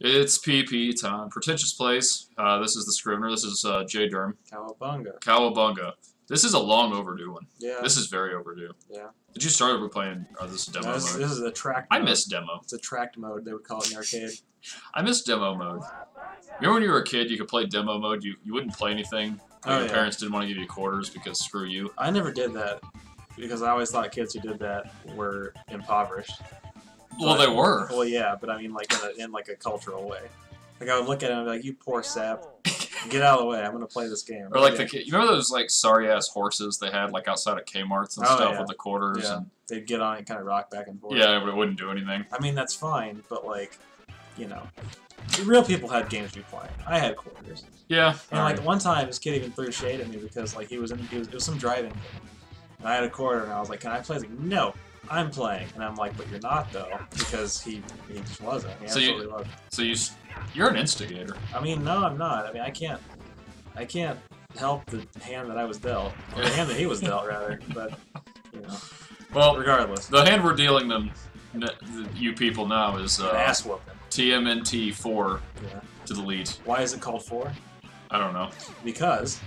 It's PP time. Pretentious plays. This is the Scrivener. This is JDerm. Cowabunga. Cowabunga. This is a long overdue one. Yeah. This is very overdue. Yeah. Did you start over playing this demo mode? This is a tracked I mode. miss demo. It's a tracked mode, they would call it in the arcade. I miss demo mode. Remember when you were a kid, you could play demo mode, you wouldn't play anything, Oh, your yeah. parents didn't want to give you quarters because screw you. I never did that, because I always thought kids who did that were impoverished. Well, they were. Well, yeah, but I mean, like in like a cultural way. Like I would look at him and be like, "You poor sap, get out of the way. I'm gonna play this game." Or like yeah. you remember those like sorry ass horses they had like outside of Kmart's and Oh, stuff yeah. with the quarters Yeah. and They'd get on it and kind of rock back and forth. yeah, but it wouldn't do anything. I mean, that's fine, but like, you know, real people had games to be playing. I had quarters. Yeah. And like one time, this kid even threw shade at me because like it was some driving game, and I had a quarter, and I was like, "Can I play?" He's like, "No, I'm playing," and I'm like, "But you're not though," because he just wasn't. He absolutely wasn't. So you're an instigator. I mean, no, I'm not. I mean, I can't help the hand that I was dealt, or the hand that he was dealt, rather. But you know, Well, regardless, the hand we're dealing you people now is an ass whooping. TMNT 4 Yeah. to the lead. Why is it called 4? I don't know. Because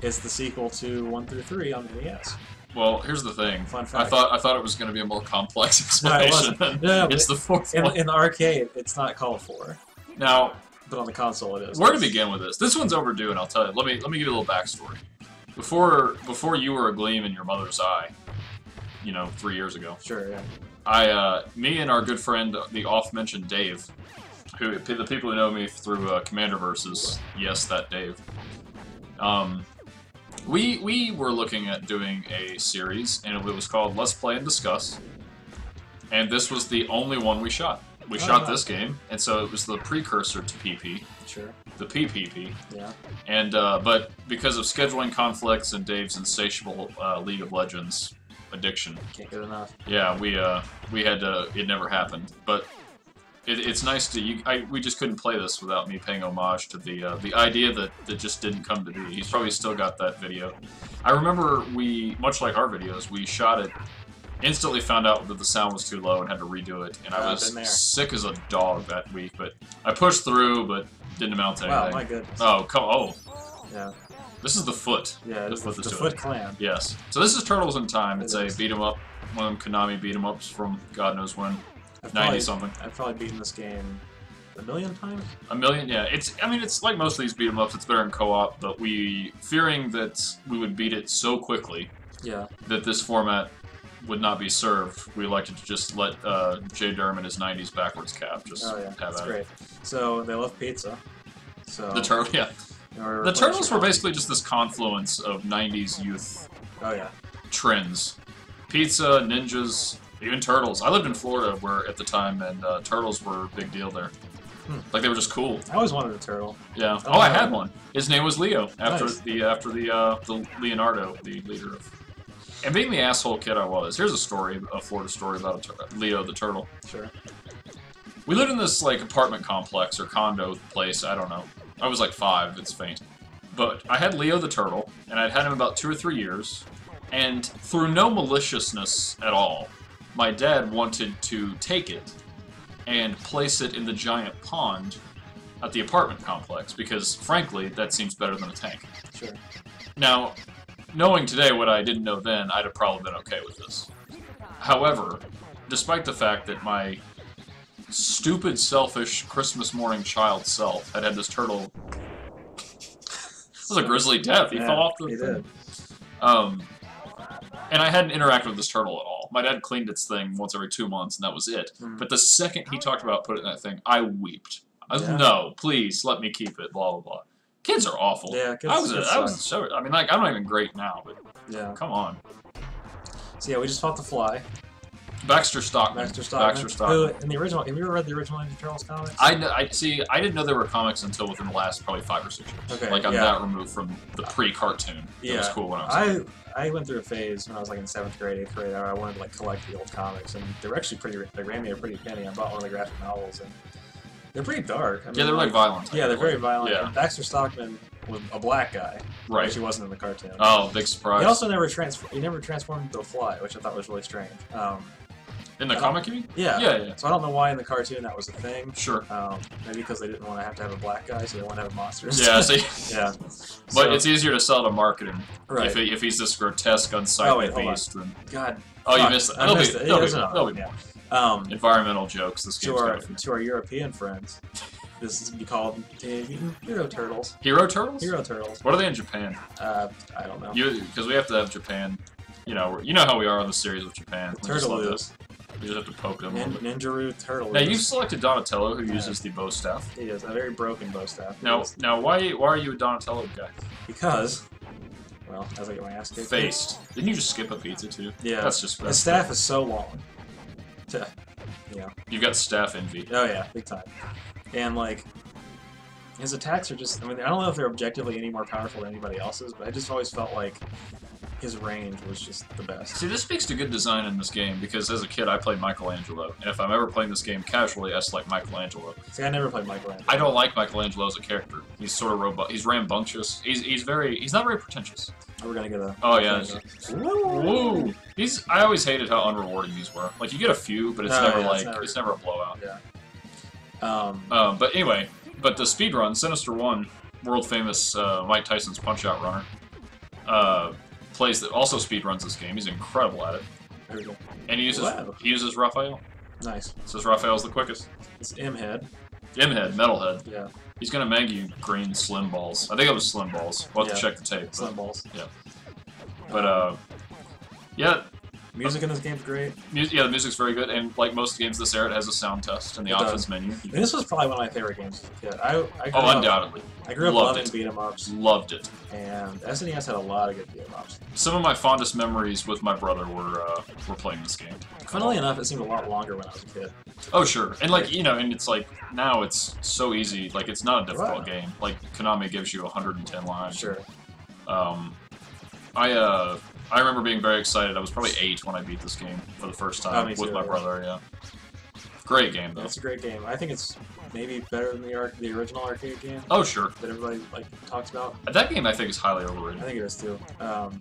it's the sequel to 1 through 3 on the NES. Well, here's the thing. Fun fact. I thought it was going to be a more complex No, it explanation. wasn't. No, it's the fourth one. In the arcade, it's not called 4, Now, but on the console, it is. where to begin with this? This one's overdue, and I'll tell you. Let me give you a little backstory. Before you were a gleam in your mother's eye, 3 years ago. Sure, yeah. Me and our good friend, the oft-mentioned Dave, who the people who know me through Commander Versus, yes, that Dave. We were looking at doing a series, and it was called Let's Play and Discuss, and this was the only one we shot. We shot this game, and so it was the precursor to PP. Sure. The PPP. Yeah. And but because of scheduling conflicts and Dave's insatiable League of Legends addiction, Can't get enough. yeah, we had to. It never happened, but it's nice to. We just couldn't play this without me paying homage to the idea that just didn't come to be. He's probably still got that video. I remember much like our videos, we shot it. Instantly found out that the sound was too low and had to redo it, and I was sick as a dog that week. But I pushed through, but didn't amount to anything. Wow, my goodness. Oh. Yeah. This is the Foot. Yeah, the Foot Clan. Yes. So this is Turtles in Time. It's a is. beat 'em up, one of them Konami beat 'em ups from God knows when, 90 something. I've probably beaten this game a million times. A million, yeah. I mean, it's like most of these beat 'em ups. It's better in co-op, but fearing that we would beat it so quickly, Yeah. that this format would not be served, we elected to just let JDerm and his 90s backwards cap just Oh yeah, have that's at great. it. So they love pizza. So The turtle, yeah. The Turtles were basically just this confluence of 90s youth Oh yeah. trends. Pizza, ninjas, even turtles. I lived in Florida where at the time, and turtles were a big deal there. Like they were just cool. I always wanted a turtle. Yeah. Oh, I had one. His name was Leo after Nice. the Leonardo, the leader of. And being the asshole kid I was, here's a Florida story about Leo the turtle. Sure. We lived in this like apartment complex or condo place. I don't know. I was like 5. It's faint. But I had Leo the turtle, and I'd had him about 2 or 3 years. And through no maliciousness at all, my dad wanted to take it and place it in the giant pond at the apartment complex because, frankly, that seems better than a tank. Sure. Now, knowing today what I didn't know then, I'd have probably been okay with this. However, despite the fact that my stupid, selfish, Christmas morning child self had this turtle... It was a grisly death. He fell off the He thing. did. And I hadn't interacted with this turtle at all. My dad cleaned its thing once every 2 months, and that was it. But the second he talked about putting it in that thing, I weeped. I was, no, please, let me keep it, blah, blah, blah. Kids are awful. Yeah, kids I was so... I mean, like, I'm not even great now, but Yeah. come on. So yeah, we just fought the Fly. Baxter Stockman. Who, in the original, have you ever read the original Ninja Turtles comics? See, I didn't know there were comics until within the last probably 5 or 6 years. Okay, Like, I'm yeah. that removed from the pre-cartoon. Yeah. It was cool when I was I went through a phase when I was like in 7th grade, 8th grade, where I wanted to like collect the old comics, and they were actually they ran me a pretty penny. I bought one of the graphic novels, and they're pretty dark. I mean, yeah, they're like violent. Yeah, they're very violent. Yeah. And Baxter Stockman was a black guy, Right. which he wasn't in the cartoon. Oh, big surprise. He also never transformed into a fly, which I thought was really strange. In the comic, you mean? Yeah. Yeah. So I don't know why in the cartoon that was a thing. Sure. Maybe because they didn't want to have a black guy, so they want to have monsters. Yeah, see? Yeah. But it's easier to sell to marketing. Right. If he's this grotesque, unsightly beast, then... God. Oh, you missed it. I missed it. They'll be environmental jokes. This to our European friends. This is be called Hero Turtles. Hero Turtles? Hero Turtles. What are they in Japan? I don't know. Because we have to have Japan. You know how we are on the series with Japan. Turtles. We just have to poke them. Ninjaru Turtles. Now you've selected Donatello, who uses the bow staff. He is a very broken bow staff. Now, why are you a Donatello guy? Because, well, as I get my ass kicked. Faced. Didn't you just skip a pizza too? Yeah. That's just. His staff is so long. You've got staff envy. Oh yeah, big time. And like, his attacks are just. I mean, I don't know if they're objectively any more powerful than anybody else's, but I just always felt like his range was just the best. See, this speaks to good design in this game, because as a kid I played Michelangelo, and if I'm ever playing this game casually, I select Michelangelo. See, I never played Michelangelo. I don't like Michelangelo as a character. He's sort of robust. He's rambunctious. He's not very pretentious. We're gonna get a... Oh yeah. Woo! I always hated how unrewarding these were. Like, you get a few, but it's it's never a blowout. Yeah. But anyway, the speedrun, Sinister One, world famous Mike Tyson's Punch-Out runner, also speedruns this game. He's incredible at it. There we go. And he uses Raphael. Nice. Says Raphael's the quickest. It's M-Head. M-Head, Metalhead. Yeah. He's gonna mag you green Slim Balls. I think it was Slim Balls. We'll have to check the tape. Slim Balls. Yeah. But, yeah. Music in this game's great. The music's very good, and like most games this era, it has a sound test in the options menu. And this was probably one of my favorite games as a kid. Undoubtedly. I grew up loving beat-em-ups. Loved it. And SNES had a lot of good beat-em-ups. Some of my fondest memories with my brother were playing this game. Funnily enough, it seemed a lot longer when I was a kid. Oh, sure. And like, and it's like, now it's so easy. Like, it's not a difficult game. Like, Konami gives you 110 lives. Sure. I remember being very excited. I was probably 8 when I beat this game for the first time with my brother, yeah. Great game, though. It's a great game. I think it's maybe better than the original arcade game. Oh, sure. That everybody talks about. That game, I think, is highly overrated. I think it is, too. I mean,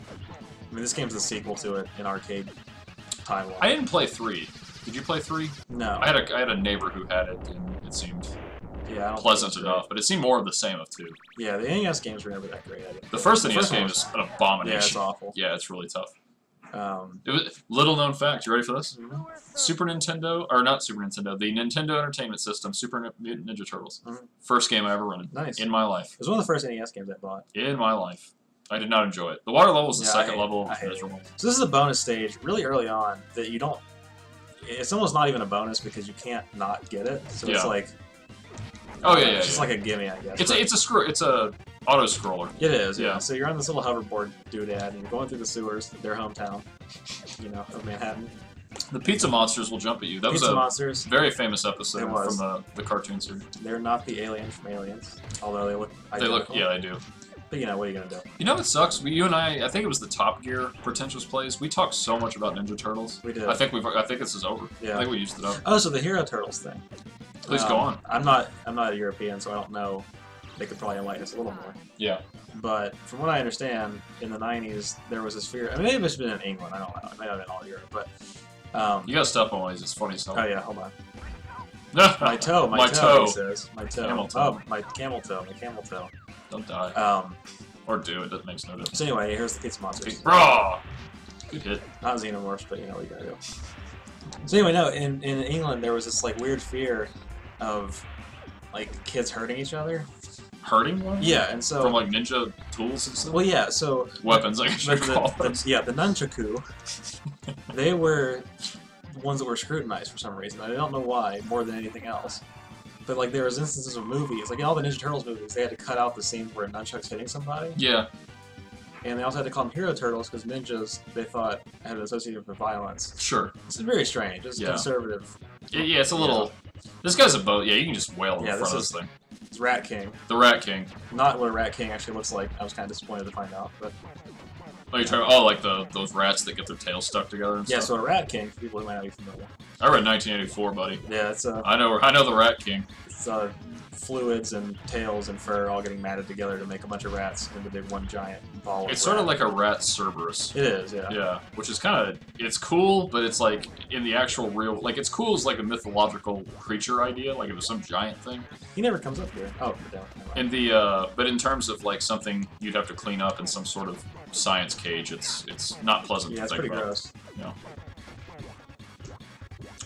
this game's the sequel to it in arcade timeline. I didn't play 3. Did you play 3? No. I had a neighbor who had it, and it seemed pleasant enough, but it seemed more of the same of 2. Yeah, the NES games were never that great. The first NES game is an abomination. Yeah, it's awful. Yeah, it's really tough. It was little known fact. You ready for this? Mm-hmm. Super Nintendo, or not Super Nintendo, the Nintendo Entertainment System, Super Mutant Ninja Turtles. Mm-hmm. First game I ever run in my life. It was one of the first NES games I bought. In my life. I did not enjoy it. The water level was the second level. I hated it. So this is a bonus stage really early on that you don't... It's almost not even a bonus because you can't not get it. So it's like... Oh yeah, it's just like a gimme, I guess. It's a auto scroller. It is, yeah. So you're on this little hoverboard doodad, and you're going through the sewers, their hometown, of Manhattan. The pizza monsters will jump at you. That was a very famous episode from the cartoon series. They're not the aliens from Aliens, although they look identical. Yeah, they do. But what are you gonna do? You know what sucks? You and I think it was the Top Gear Pretentious plays. We talked so much about Ninja Turtles. We did. I think this is over. Yeah. I think we used it up. Oh, so the Hero Turtles thing. Please go on. I'm not a European, so I don't know. They could probably enlighten us a little more. Yeah. But from what I understand, in the 90s, there was this fear. I mean, maybe it's been in England. I don't know. It may have been all Europe, but... you gotta stop on one of these. It's funny stuff. Oh, yeah. Hold on. My toe, he says. My toe. Camel toe. Oh, my camel toe. Don't die. Or do. It makes no difference. So anyway, here's the pizza monsters. Bro! Good hit. Not xenomorphs, but what you gotta do. So anyway, no, in England, there was this, weird fear of, kids hurting each other. Hurting one? Yeah, and so... From, ninja tools and stuff? Well, yeah, so... Weapons, I guess you call them. Yeah, the nunchaku, they were the ones that were scrutinized for some reason. I don't know why, more than anything else. But, there was instances of movies, in all the Ninja Turtles movies, they had to cut out the scenes where nunchuck's hitting somebody. Yeah. And they also had to call them Hero Turtles because ninjas, they thought, had an associated with violence. Sure. This is very strange. It's conservative. Yeah, it's a little... This guy's a boat. Yeah, you can just wail in front of this thing. It's Rat King. The Rat King. Not what a Rat King actually looks like. I was kind of disappointed to find out, but... Oh, you're talking. Oh, like those rats that get their tails stuck together and Yeah, stuff. so a Rat King, for people who might not be familiar. I read 1984, buddy. Yeah, it's I know the Rat King. it's fluids and tails and fur all getting matted together to make a bunch of rats into big one giant ball. It's sort of like a rat Cerberus. It is, yeah. Yeah, which is kind of it's cool, but it's like in the actual real like it's cool as like a mythological creature idea, like it was some giant thing. He never comes up here. Oh, no. In the but in terms of like something you'd have to clean up in some sort of science cage, it's not pleasant Yeah, to it's think pretty about. gross. Yeah.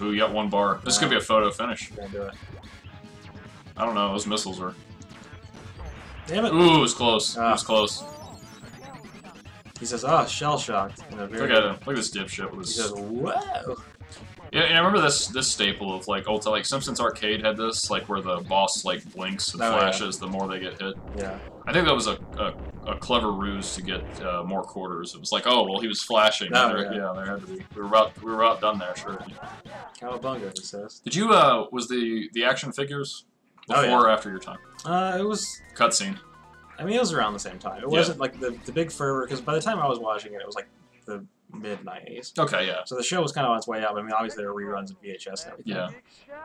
Ooh, you got one bar. This could be a photo finish. Gonna do it. I don't know. Those missiles are. Damn it! Ooh, it was close. It was close. He says, "Oh, shell shocked." In a very Look at him. Look at this dipshit with He his. says, "Whoa!" Yeah, and I remember this staple of like old like Simpsons Arcade had this like where the boss like blinks and flashes the more they get hit. Yeah. I think that was a clever ruse to get more quarters. It was like, oh well, he was flashing. Oh, Yeah, there had to be. We were about done there, sure. Cowabunga, he says. Did you was the action figures before or after your time? It was. Cutscene. I mean, it was around the same time. It wasn't like the big fervor because by the time I was watching it, it was like the mid-90s. Okay, yeah. So the show was kind of on its way out. But I mean, obviously there were reruns of VHS and everything. Yeah.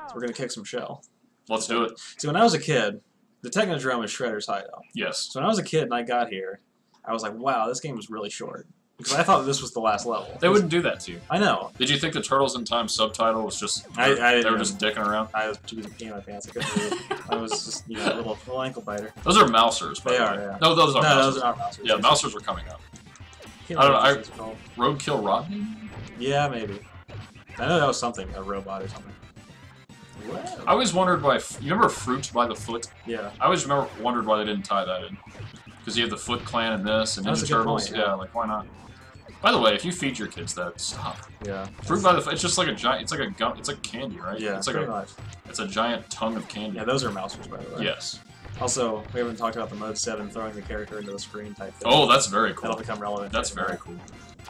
So we're gonna kick some shell. Let's do it. See, when I was a kid, the Technodrome is Shredder's hideout. Yes. So when I was a kid and I got here, I was like, wow, this game was really short. Because I thought this was the last level. They wouldn't do that to you. I know. Did you think the Turtles in Time subtitle was just I they were just dicking around? I was too busy peeing my pants. I couldn't read. I was just, you know, a little ankle biter. Those are Mousers, by They the are, way. yeah. No, those are No, Mousers. those are not Mousers. Yeah, Mousers are coming up. I don't know, what it's called. Roadkill Rodney? Yeah, maybe. I know that was something, a robot or something. Whoa. I always wondered why. You remember Fruit by the Foot? Yeah. I always wondered why they didn't tie that in. Because you have the Foot Clan and this, and That's Ninja a good Turtles. point, yeah. Like why not? By the way, if you feed your kids that, stop. Yeah. Fruit by the Foot. It's just like a giant. It's like a gum. It's like candy, right? Yeah, It's like pretty much. It's a giant tongue of candy. Yeah, those are Mousers, by the way. Yes. Also, we haven't talked about the Mode 7 throwing the character into the screen type thing. Oh, that's very cool. That'll become relevant. That's very cool.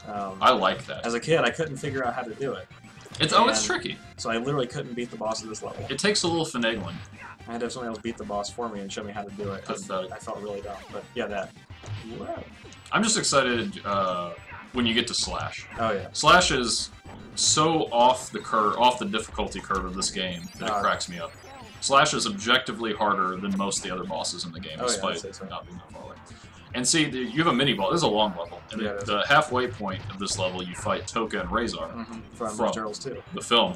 Um, I like that. As a kid, I couldn't figure out how to do it. It's tricky. So I literally couldn't beat the boss of this level. It takes a little finagling. I had to have somebody else beat the boss for me and show me how to do it. Pathetic. I felt really dumb, but yeah, that. Whoa. I'm just excited when you get to Slash. Oh yeah. Slash is so off the difficulty curve of this game that it cracks me up. Slash is objectively harder than most of the other bosses in the game, despite not being that far away. And see, you have a mini boss. This is a long level. And the halfway point of this level, you fight Toka and Razor from Turtles 2. The film,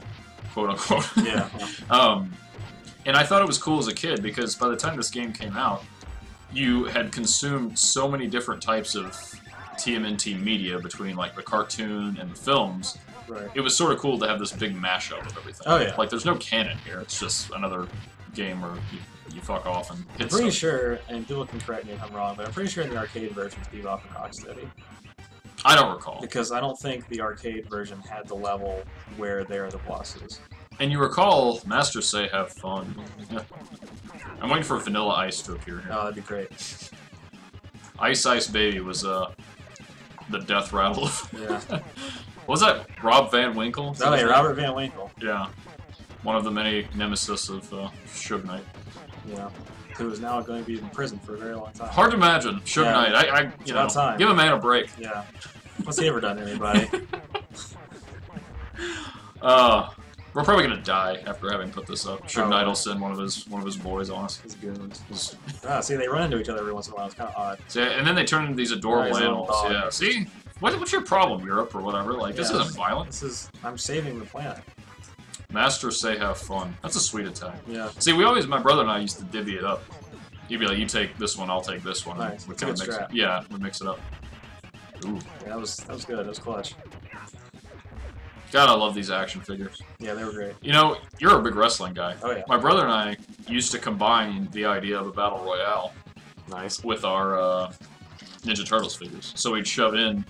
quote unquote. Yeah. And I thought it was cool as a kid because by the time this game came out, you had consumed so many different types of TMNT media between like the cartoon and the films. Right. It was sort of cool to have this big mashup of everything. Oh yeah. Like there's no canon here. It's just another game where you fuck off and hit I'm pretty stuff. sure, and people can correct me if I'm wrong, but I'm pretty sure in the arcade version it's Bebop and Rocksteady. I don't recall. Because I don't think the arcade version had the level where there are the bosses. And you recall Master Say have fun. Yeah. I'm waiting for Vanilla Ice to appear here. Oh, that'd be great. Ice Ice Baby was the death rattle. Yeah. What was that? Rob Van Winkle? Oh yeah, Robert Van Winkle. Yeah. One of the many nemesis of Suge Knight. Yeah. Who is now going to be in prison for a very long time. Hard to imagine. Suge Knight. You know, time. give a man a break. Yeah. What's he ever done to anybody? We're probably gonna die after having put this up. Suge Knight will send one of his boys on us. His goons. See, they run into each other every once in a while. It's kind of odd. See, and then they turn into these adorable animals. Yeah. See, what's your problem, Europe or whatever? Like this isn't violent. I'm saving the planet. Master Say have fun. That's a sweet attack. Yeah. See, my brother and I used to divvy it up. He'd be like, you take this one, I'll take this one. Nice. We kind of mix it. Yeah, we mix it up. Ooh. Yeah, that was good. That was clutch. God, I love these action figures. Yeah, they were great. You know, you're a big wrestling guy. Oh yeah. My brother and I used to combine the idea of a battle royale. Nice. With our Ninja Turtles figures. So we'd shove in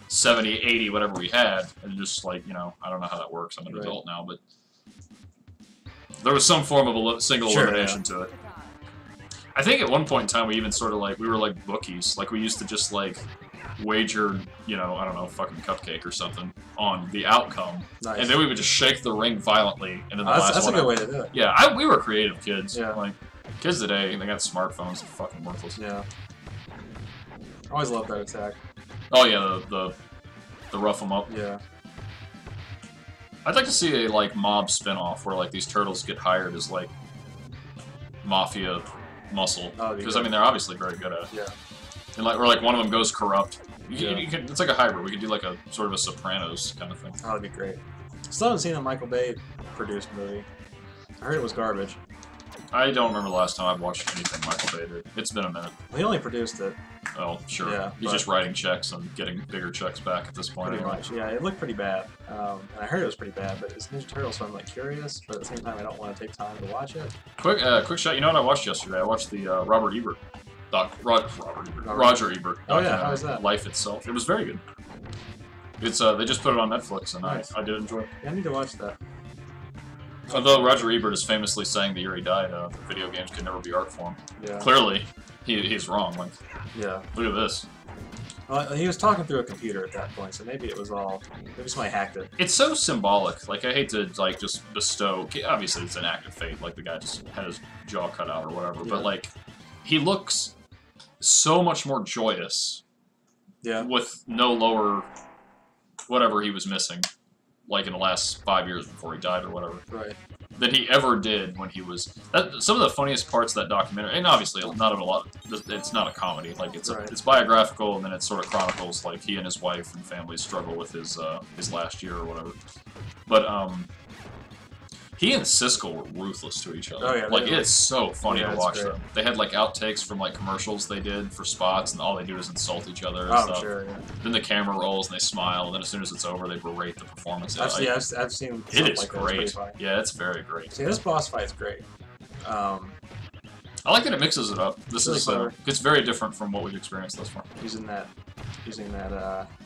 70, 80, whatever we had, and just like, you know, I don't know how that works. I'm an adult now, but there was some form of single elimination to it. I think at one point in time we even sort of like, we were like bookies. Like we used to just like wager, you know, I don't know, fucking cupcake or something on the outcome. Nice. And then we would just shake the ring violently, and then the last one. That's a good way to do it. Yeah, we were creative kids. Yeah. Like, kids today, they got smartphones, they're fucking worthless. Yeah. I always loved that attack. Oh yeah, the rough 'em up. Yeah. I'd like to see a like mob spin-off where like these turtles get hired as like mafia muscle, because I mean they're obviously very good at it. Yeah. And like, or like one of them goes corrupt. Yeah. It's like a hybrid. We could do like a sort of a Sopranos kind of thing. Oh, that'd be great. Still haven't seen a Michael Bay produced movie. I heard it was garbage. I don't remember the last time I've watched anything Michael Bay did. It's been a minute. Well, he only produced it. Oh, sure. Yeah, He's just writing checks and getting bigger checks back at this point. Pretty Anyway. much, yeah. It looked pretty bad. And I heard it was pretty bad, but it's Ninja Turtles, so I'm like curious, but at the same time I don't want to take time to watch it. Quick shot. You know what I watched yesterday? I watched the Roger Ebert. Oh yeah, how was that? Life Itself. It was very good. It's they just put it on Netflix, and nice. I did enjoy it. Yeah, I need to watch that. Although Roger Ebert is famously saying the year he died, video games could never be art form. Yeah. Clearly, he's wrong. Like, yeah. Look at this. Well, he was talking through a computer at that point, so maybe it was all. Maybe somebody hacked it. It's so symbolic. Like, I hate to like just bestow. Obviously, it's an act of fate. Like the guy just had his jaw cut out or whatever. Yeah. But like, he looks so much more joyous. Yeah. With no lower, whatever he was missing, like in the last 5 years before he died or whatever. Right. Than he ever did when he was. Some of the funniest parts of that documentary, and obviously not a lot. It's not a comedy. Like it's it's biographical, and then it sort of chronicles like he and his wife and family's struggle with his last year or whatever. But he and Siskel were ruthless to each other. Oh, yeah, like it's so funny to watch great. them. They had like outtakes from like commercials they did for spots, and all they do is insult each other and Oh, stuff. sure. Yeah. Then the camera rolls and they smile, and then as soon as it's over, they berate the performance. I've seen. It is like great. That. Yeah, it's very great. See, this boss fight's great. I like that it mixes it up. This is it's very different from what we've experienced thus far. Using that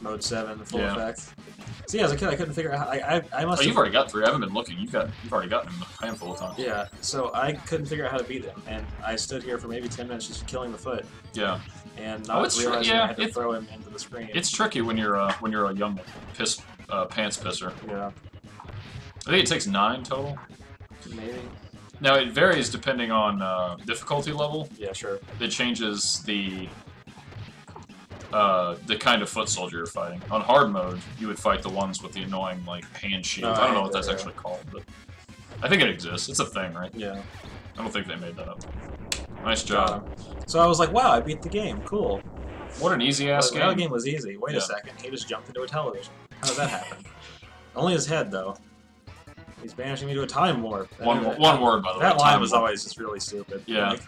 mode 7 full effect. See, as a kid, I couldn't figure out how I must. Oh, you've already got 3. I haven't been looking. You've already gotten him a handful of times. Yeah, so I couldn't figure out how to beat him, and I stood here for maybe 10 minutes just killing the foot. Yeah. And not realizing I had to throw him into the screen. It's tricky when you're a young pants pisser. Yeah. I think it takes 9 total. Maybe. Now it varies depending on difficulty level. Yeah, sure. It changes the kind of foot soldier you're fighting. On hard mode, you would fight the ones with the annoying like hand shields. I don't know what that's actually called, but I think it exists. It's a thing, right? Yeah. I don't think they made that up. Nice job. So I was like, wow, I beat the game. Cool. What an easy ass game. That game was easy. Wait a second. He just jumped into a television. How did that happen? Only his head, though. He's banishing me to a time warp. One word, by the way. That line was always just really stupid. Yeah. Like,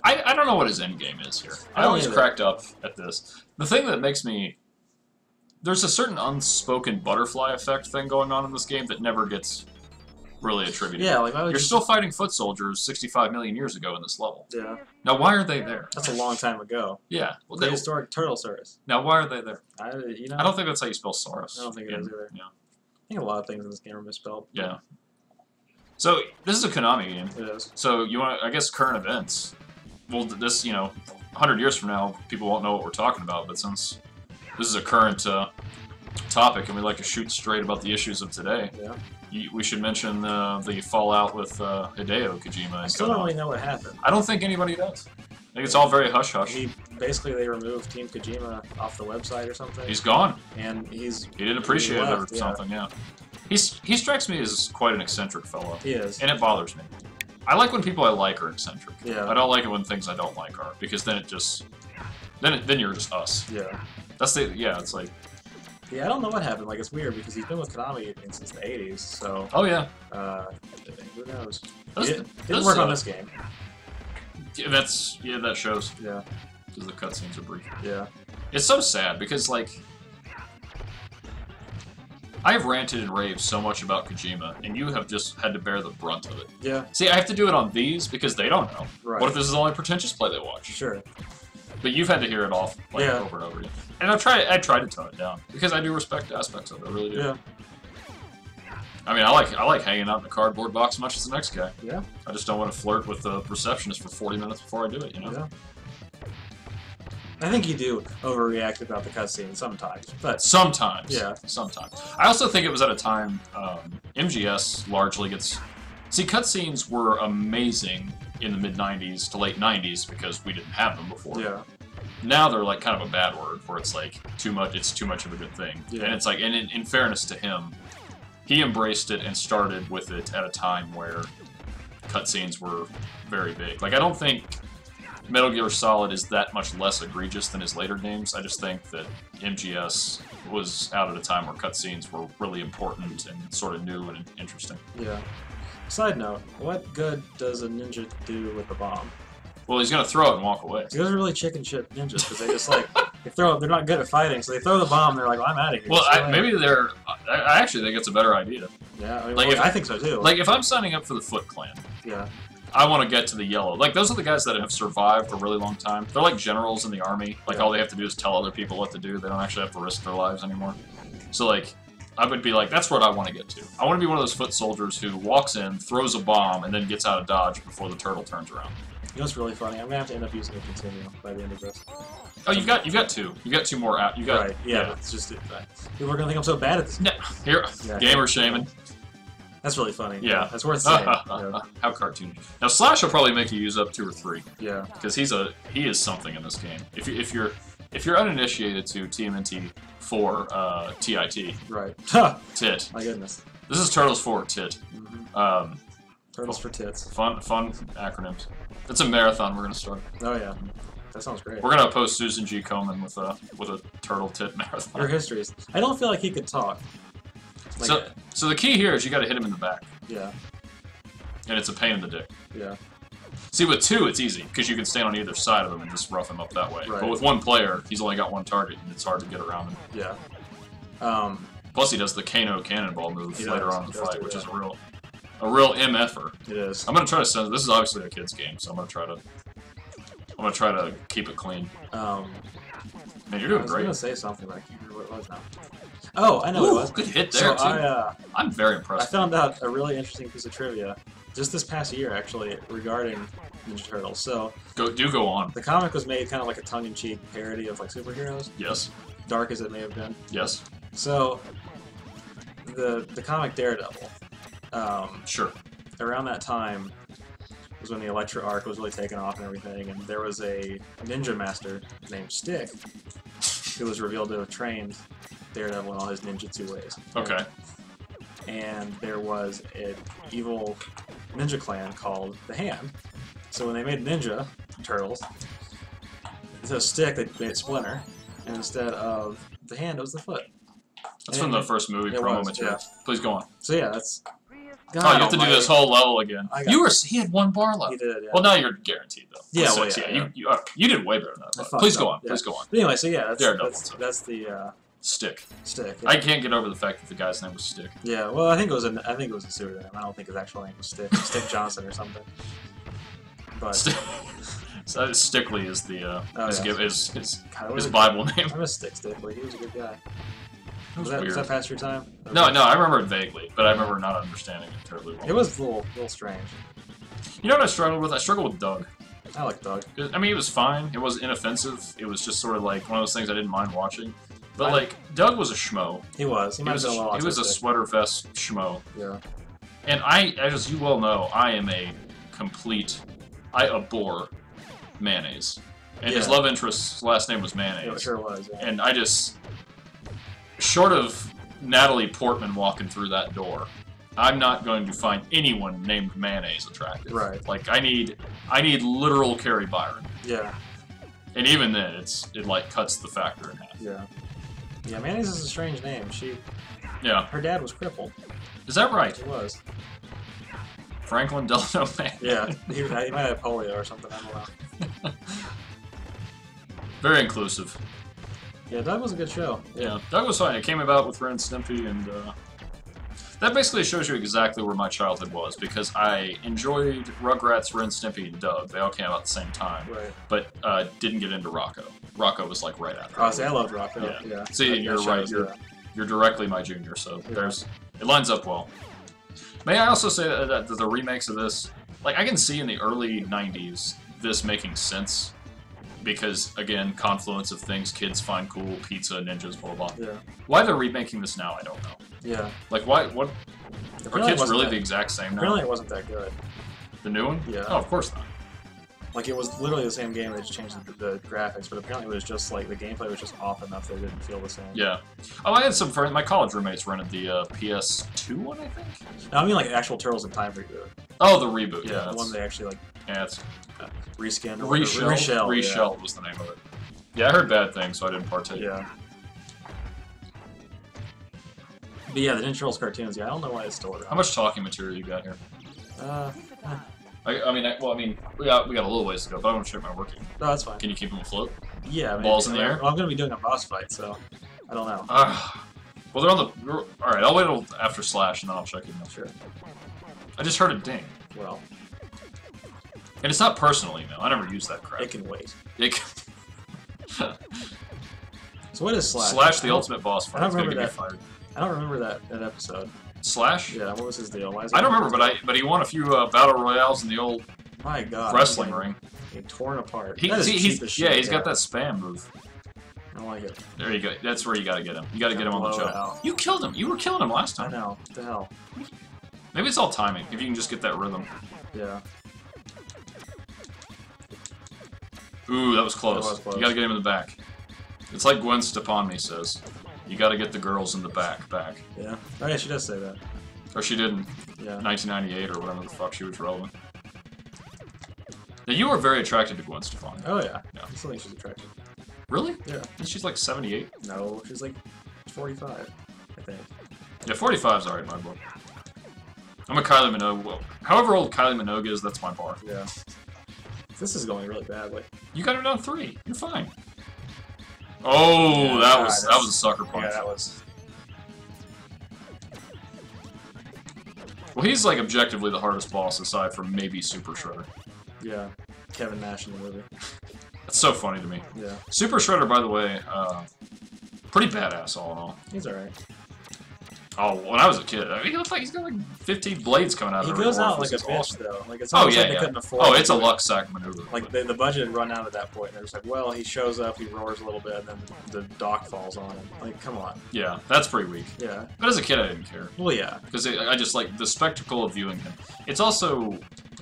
I don't know what his end game is here. I always cracked up at this. The thing that makes me... There's a certain unspoken butterfly effect thing going on in this game that never gets really attributed. Yeah, like why would you're still fighting foot soldiers 65 million years ago in this level. Yeah. Now, why are they there? That's a long time ago. Yeah. Well, Prehistoric Turtlesaurus. Now, why are they there? I don't think that's how you spell Saurus. I don't think it is either. Yeah. I think a lot of things in this game are misspelled. Yeah. So, this is a Konami game. It is. So, you want I guess, current events. Well, this, 100 years from now, people won't know what we're talking about, but since this is a current topic and we like to shoot straight about the issues of today, we should mention the fallout with Hideo Kojima. I still don't really know what happened. I don't think anybody does. I think it's all very hush-hush. They removed Team Kojima off the website or something. He's gone. And he didn't appreciate it or something, yeah. He strikes me as quite an eccentric fellow. He is. And it bothers me. I like when people I like are eccentric. Yeah. I don't like it when things I don't like are, because then it just... Then you're just us. Yeah. It's like... Yeah, I don't know what happened. Like, it's weird, because he's been with Konami since the 80s, so... Oh, yeah. Who knows? It didn't work on this game. Yeah, that shows. Yeah. Because the cutscenes are brief. Yeah. It's so sad, because, like... I have ranted and raved so much about Kojima, and you have just had to bear the brunt of it. Yeah. See, I have to do it on these, because they don't know. Right. What if this is the only Pretentious play they watch? Sure. But you've had to hear it all over and over again. And I tried to tone it down, because I do respect aspects of it, I really do. Yeah. I mean, I like hanging out in a cardboard box as much as the next guy. Yeah. I just don't want to flirt with the receptionist for 40 minutes before I do it, Yeah. I think you do overreact about the cutscene sometimes, but... Sometimes. Yeah. Sometimes. I also think it was at a time, MGS largely gets... See, cutscenes were amazing in the mid-90s to late 90s because we didn't have them before. Yeah. Now they're like kind of a bad word, where it's like too much. It's too much of a good thing, Yeah. and it's like, and in fairness to him, he embraced it and started with it at a time where cutscenes were very big. Like I don't think Metal Gear Solid is that much less egregious than his later games. I just think that MGS was out at a time where cutscenes were really important and sort of new and interesting. Yeah. Side note, what good does a ninja do with a bomb? Well, he's gonna throw it and walk away. Those are really chicken shit ninjas because they just like they're not good at fighting, so they throw the bomb. And they're like, well, I'm out of here. Well, maybe they're. I actually think it's a better idea. Yeah, I mean, like I think so too. Like if I'm signing up for the Foot Clan, yeah, I want to get to the yellow. Like those are the guys that have survived a really long time. They're like generals in the army. Like all they have to do is tell other people what to do. They don't actually have to risk their lives anymore. So like, I would be like, that's what I want to get to. I want to be one of those foot soldiers who walks in, throws a bomb, and then gets out of dodge before the turtle turns around. You know what's really funny? I'm gonna have to end up using a continue by the end of this. Oh, you've got two. You got two more out. You got right. Yeah, but it's just people are gonna think I'm so bad at this. No, here, gamer shaming. That's really funny. Yeah, that's worth saying. Yeah. How cartoony. Now Slash will probably make you use up 2 or 3. Yeah, because he is something in this game. If you're uninitiated to TMNT 4 TIT, right? Tit. My goodness. This is Turtles 4 Tit. Mm-hmm. Turtles for tits. Fun acronyms. It's a marathon we're gonna start. Oh yeah, that sounds great. We're gonna post Susan G. Komen with a turtle tit marathon. Her histories. I don't feel like he could talk. Like, so the key here is you got to hit him in the back. Yeah. And it's a pain in the dick. Yeah. See, with 2, it's easy because you can stand on either side of him and just rough him up that way. Right. But with 1 player, he's only got 1 target, and it's hard to get around him. Yeah. Plus, he does the Kano cannonball move later on in the fight, which is a real MFer. It is. I'm gonna try to send. This is obviously a kid's game, so I'm gonna try to keep it clean. Man, you're doing great. I was gonna say something, but I can't remember what it was now. Oh, I know what it was. Good hit there, too. I'm very impressed. I found out a really interesting piece of trivia just this past year, actually, regarding Ninja Turtles. So go on. The comic was made kind of like a tongue-in-cheek parody of like superheroes. Yes. Dark as it may have been. Yes. So the comic Daredevil. Sure. Around that time was when the Elektra arc was really taking off and everything, and there was a ninja master named Stick who was revealed to have trained Daredevil in all his ninjutsu ways. Okay. And there was an evil ninja clan called the Hand. So when they made Ninja Turtles, instead of Stick, they made Splinter, and instead of the Hand, it was the Foot. That's from the first movie promo material. Yeah. Please go on. So yeah, that's. God, you have to do this whole level again. He had 1 bar left. He did, yeah. Well, now you're guaranteed though. Yeah, well, yeah. You did way better than that. Please go on. Yeah. Please go on. But anyway, so yeah, that's the Stick. Stick. Yeah. I can't get over the fact that the guy's name was Stick. Yeah, well, I think it was a pseudonym. I don't think his actual name was Stick. Stick Johnson or something. But so Stickley is the his Bible name. I miss Stickley. He was a good guy. Was that past your time? No, I remember it vaguely, but I remember not understanding it terribly well. It was a little strange. You know what I struggled with? I struggled with Doug. I like Doug. I mean, he was fine. It was inoffensive. It was just sort of like one of those things I didn't mind watching. But like, Doug was a schmo. He was. He was a sweater vest schmo. Yeah. And as you well know, I abhor mayonnaise. And his love interest's last name was Mayonnaise. It sure was. Yeah. And I just, short of Natalie Portman walking through that door, I'm not going to find anyone named Mayonnaise attractive. Right. Like I need literal Carrie Byron. Yeah. And even then, it like cuts the factor in half. Yeah. Yeah, Mayonnaise is a strange name. Yeah. Her dad was crippled. Is that right? He was. Franklin Delano Mayonnaise. Yeah. He might have polio or something. I don't know. Very inclusive. Yeah, Doug was a good show. Yeah, Doug was fine. It came about with Ren and Stimpy, and that basically shows you exactly where my childhood was, because I enjoyed Rugrats, Ren and Stimpy, and Doug. They all came out at the same time. Right. But didn't get into Rocco. Rocco was like right after. Oh, see, I loved Rocco. Yeah. See, you're right. You're directly my junior, so it lines up well. May I also say that the remakes of this, like I can see in the early '90s this making sense. Because, again, confluence of things kids find cool, pizza, ninjas, blah, blah, blah. Yeah. Why they're remaking this now, I don't know. Yeah. Like, why, what, are kids really the exact same now? Apparently it wasn't that good. The new one? Yeah. Oh, of course not. Like, it was literally the same game, they just changed the graphics, but apparently it was just, like, the gameplay was just off enough that it didn't feel the same. Yeah. Oh, I had some friends, my college roommates rented the PS2 one, I think? No, I mean, like, actual Turtles in Time reboot. Oh, the reboot, Yeah, the one they actually, like, it's... reskinned. Reshelled was the name of it. Yeah, I heard bad things, so I didn't partake. Yeah. But yeah, the Ninja Turtles cartoons, yeah, I don't know why it's still around. How much talking material you got here? Eh. Well, we got a little ways to go, but I want to check my working. No, that's fine. Can you keep them afloat? Yeah, maybe. Balls in the air? Well, I'm gonna be doing a boss fight, so I don't know. Well, they're on the. All right, I'll wait till after Slash, and then I'll check email. Sure. I just heard a ding. Well. And it's not personal email. I never use that crap. It can wait. It can... So what is Slash? Slash, the ultimate boss fight. I don't It's gonna remember get me fired. I don't remember that episode. Slash? Yeah, what was his deal? Why is I don't remember, but he won a few battle royales in the old My God, wrestling ring. Being torn apart. He's got that spam move. I don't like it. There you go. That's where you gotta get him. You gotta get him on the jump. You killed him. You were killing him last time. I know. What the hell? Maybe it's all timing. If you can just get that rhythm. Yeah. Ooh, that was close. That was close. You gotta get him in the back. It's like Gwen Stefani says. You gotta get the girls in the back. Yeah. Oh yeah, she does say that. Or she did in Yeah. 1998 or whatever the fuck she was relevant. Now, you were very attracted to Gwen Stefani. Oh yeah. Yeah. I still think she's attractive. Really? Yeah. She's like 78? No, she's like 45, I think. Yeah, 45's alright in my book. I'm a Kylie Minogue. Well, however old Kylie Minogue is, that's my bar. Yeah. This is going really badly. You got her down 3. You're fine. Oh, Yeah, that was a sucker punch. Yeah, that was. Well, he's like objectively the hardest boss aside from maybe Super Shredder. Yeah. Kevin Nash in the movie. That's so funny to me. Yeah. Super Shredder, by the way, pretty badass all in all. He's alright. Oh, when I was a kid, he looked like he's got like 15 blades coming out of He him. goes out like a bitch, awesome. though. Like, it's Oh, almost yeah, like they yeah. couldn't afford Oh, it's a it. luck sack maneuver. Like, the budget had run out at that point, and they're just like, well, he shows up, he roars a little bit, and then the dock falls on him. Like, come on. Yeah, that's pretty weak. Yeah. But as a kid, I didn't care. Well, yeah. Because I just like the spectacle of viewing him. It's also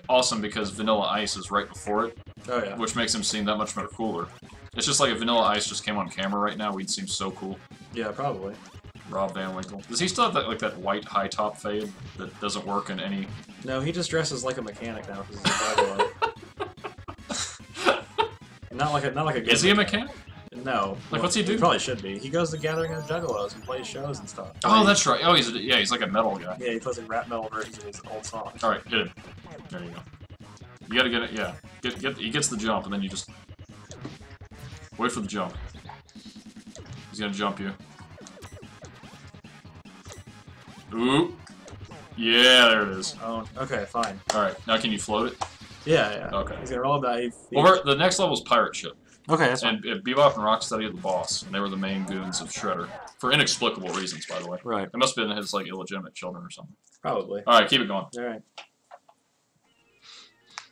awesome because Vanilla Ice is right before it, Oh, yeah. which makes him seem that much more cooler. It's just like if Vanilla Ice just came on camera right now, we'd seem so cool. Yeah, probably. Rob Van Winkle. Does he still have that like that white high top fade that doesn't work in any? No, he just dresses like a mechanic now because he's a juggalo. Not like a good Is he a mechanic? No. Like, what's he do? He probably should be. He goes to Gathering of Juggalos and plays shows and stuff. Oh, that's right. Oh, he's like a metal guy. Yeah, he plays like rap metal versions of his old songs. All right, get him. There you go. You gotta get it. Yeah, he gets the jump, and then you just wait for the jump. He's gonna jump you. Ooh. Yeah, there it is. Oh, okay, fine. Alright, now can you float it? Yeah, yeah. Okay. He's gonna roll that. Well, the next level is Pirate Ship. Okay, that's fine. And Bebop and Rocksteady are the boss, and they were the main goons of Shredder. For inexplicable reasons, by the way. Right. It must have been his, like, illegitimate children or something. Probably. Alright, keep it going. Alright.